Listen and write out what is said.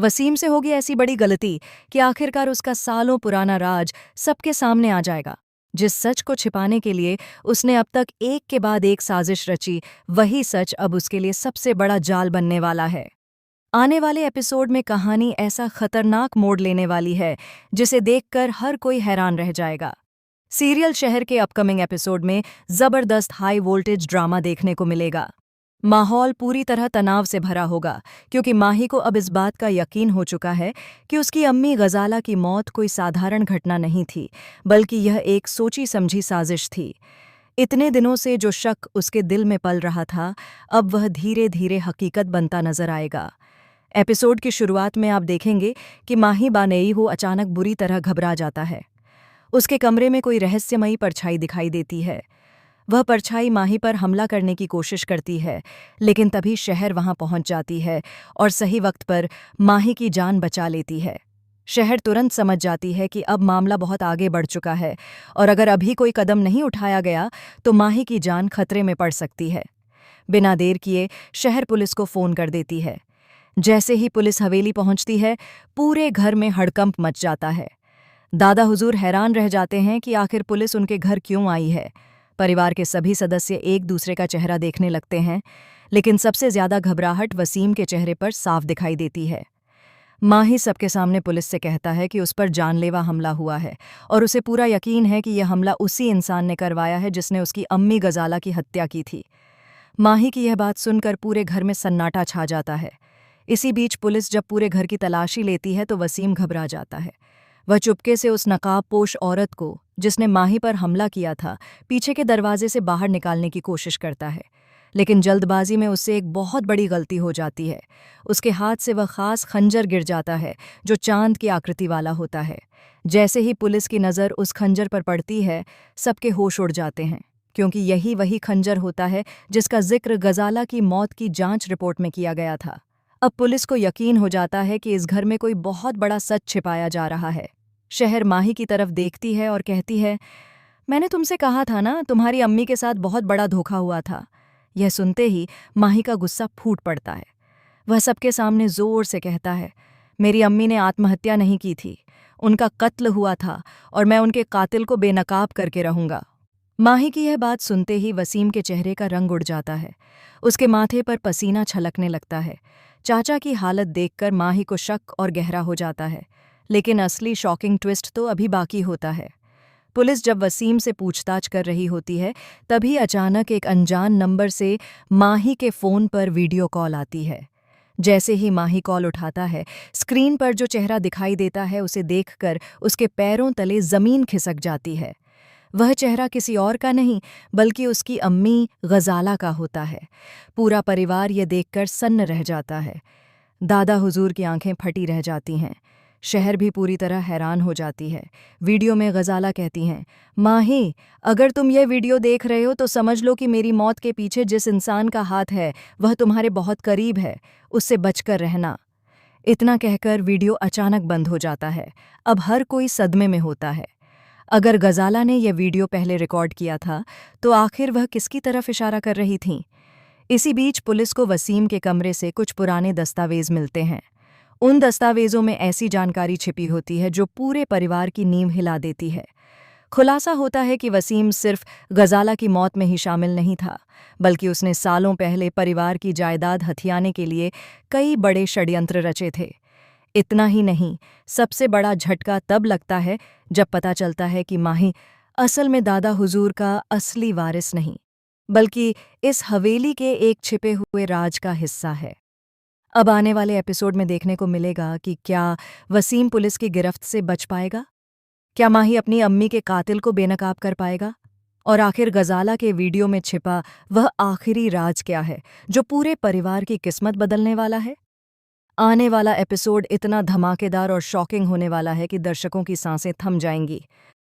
वसीम से होगी ऐसी बड़ी गलती कि आखिरकार उसका सालों पुराना राज सबके सामने आ जाएगा। जिस सच को छिपाने के लिए उसने अब तक एक के बाद एक साजिश रची, वही सच अब उसके लिए सबसे बड़ा जाल बनने वाला है। आने वाले एपिसोड में कहानी ऐसा खतरनाक मोड़ लेने वाली है जिसे देखकर हर कोई हैरान रह जाएगा। सीरियल शहर के अपकमिंग एपिसोड में जबरदस्त हाई वोल्टेज ड्रामा देखने को मिलेगा। माहौल पूरी तरह तनाव से भरा होगा क्योंकि माही को अब इस बात का यकीन हो चुका है कि उसकी अम्मी गजाला की मौत कोई साधारण घटना नहीं थी, बल्कि यह एक सोची समझी साजिश थी। इतने दिनों से जो शक उसके दिल में पल रहा था, अब वह धीरे धीरे हकीकत बनता नजर आएगा। एपिसोड की शुरुआत में आप देखेंगे कि माही बानेई हो अचानक बुरी तरह घबरा जाता है। उसके कमरे में कोई रहस्यमयी परछाई दिखाई देती है। वह परछाई माही पर हमला करने की कोशिश करती है, लेकिन तभी शहर वहां पहुंच जाती है और सही वक्त पर माही की जान बचा लेती है। शहर तुरंत समझ जाती है कि अब मामला बहुत आगे बढ़ चुका है और अगर अभी कोई कदम नहीं उठाया गया तो माही की जान खतरे में पड़ सकती है। बिना देर किए शहर पुलिस को फोन कर देती है। जैसे ही पुलिस हवेली पहुंचती है, पूरे घर में हड़कंप मच जाता है। दादा हुजूर हैरान रह जाते हैं कि आखिर पुलिस उनके घर क्यों आई है। परिवार के सभी सदस्य एक दूसरे का चेहरा देखने लगते हैं, लेकिन सबसे ज्यादा घबराहट वसीम के चेहरे पर साफ दिखाई देती है। माही सबके सामने पुलिस से कहता है कि उस पर जानलेवा हमला हुआ है और उसे पूरा यकीन है कि यह हमला उसी इंसान ने करवाया है जिसने उसकी अम्मी गजाला की हत्या की थी। माही की यह बात सुनकर पूरे घर में सन्नाटा छा जाता है। इसी बीच पुलिस जब पूरे घर की तलाशी लेती है तो वसीम घबरा जाता है। वह चुपके से उस नकाबपोश औरत को, जिसने माही पर हमला किया था, पीछे के दरवाजे से बाहर निकालने की कोशिश करता है, लेकिन जल्दबाजी में उससे एक बहुत बड़ी गलती हो जाती है। उसके हाथ से वह खास खंजर गिर जाता है जो चांद की आकृति वाला होता है। जैसे ही पुलिस की नज़र उस खंजर पर पड़ती है, सबके होश उड़ जाते हैं, क्योंकि यही वही खंजर होता है जिसका जिक्र गजाला की मौत की जांच रिपोर्ट में किया गया था। अब पुलिस को यकीन हो जाता है कि इस घर में कोई बहुत बड़ा सच छिपाया जा रहा है। शहर माही की तरफ देखती है और कहती है, मैंने तुमसे कहा था ना, तुम्हारी अम्मी के साथ बहुत बड़ा धोखा हुआ था। यह सुनते ही माही का गुस्सा फूट पड़ता है। वह सबके सामने जोर से कहता है, मेरी अम्मी ने आत्महत्या नहीं की थी, उनका कत्ल हुआ था और मैं उनके कातिल को बेनकाब करके रहूंगा। माही की यह बात सुनते ही वसीम के चेहरे का रंग उड़ जाता है। उसके माथे पर पसीना छलकने लगता है। चाचा की हालत देखकर माही को शक और गहरा हो जाता है, लेकिन असली शॉकिंग ट्विस्ट तो अभी बाकी होता है। पुलिस जब वसीम से पूछताछ कर रही होती है, तभी अचानक एक अनजान नंबर से माही के फ़ोन पर वीडियो कॉल आती है। जैसे ही माही कॉल उठाता है, स्क्रीन पर जो चेहरा दिखाई देता है उसे देखकर उसके पैरों तले ज़मीन खिसक जाती है। वह चेहरा किसी और का नहीं, बल्कि उसकी अम्मी गजाला का होता है। पूरा परिवार ये देखकर सन्न रह जाता है। दादा हुजूर की आंखें फटी रह जाती हैं। शहर भी पूरी तरह हैरान हो जाती है। वीडियो में गजाला कहती हैं, माही, अगर तुम ये वीडियो देख रहे हो तो समझ लो कि मेरी मौत के पीछे जिस इंसान का हाथ है वह तुम्हारे बहुत करीब है, उससे बचकर रहना। इतना कहकर वीडियो अचानक बंद हो जाता है। अब हर कोई सदमे में होता है। अगर गजाला ने यह वीडियो पहले रिकॉर्ड किया था, तो आखिर वह किसकी तरफ इशारा कर रही थीं? इसी बीच पुलिस को वसीम के कमरे से कुछ पुराने दस्तावेज मिलते हैं। उन दस्तावेजों में ऐसी जानकारी छिपी होती है जो पूरे परिवार की नींव हिला देती है। खुलासा होता है कि वसीम सिर्फ गजाला की मौत में ही शामिल नहीं था, बल्कि उसने सालों पहले परिवार की जायदाद हथियाने के लिए कई बड़े षड्यंत्र रचे थे। इतना ही नहीं, सबसे बड़ा झटका तब लगता है जब पता चलता है कि माही असल में दादा हुजूर का असली वारिस नहीं, बल्कि इस हवेली के एक छिपे हुए राज का हिस्सा है। अब आने वाले एपिसोड में देखने को मिलेगा कि क्या वसीम पुलिस की गिरफ्त से बच पाएगा? क्या माही अपनी अम्मी के कातिल को बेनकाब कर पाएगा? और आखिर गजाला के वीडियो में छिपा वह आखिरी राज क्या है जो पूरे परिवार की किस्मत बदलने वाला है? आने वाला एपिसोड इतना धमाकेदार और शॉकिंग होने वाला है कि दर्शकों की सांसें थम जाएंगी।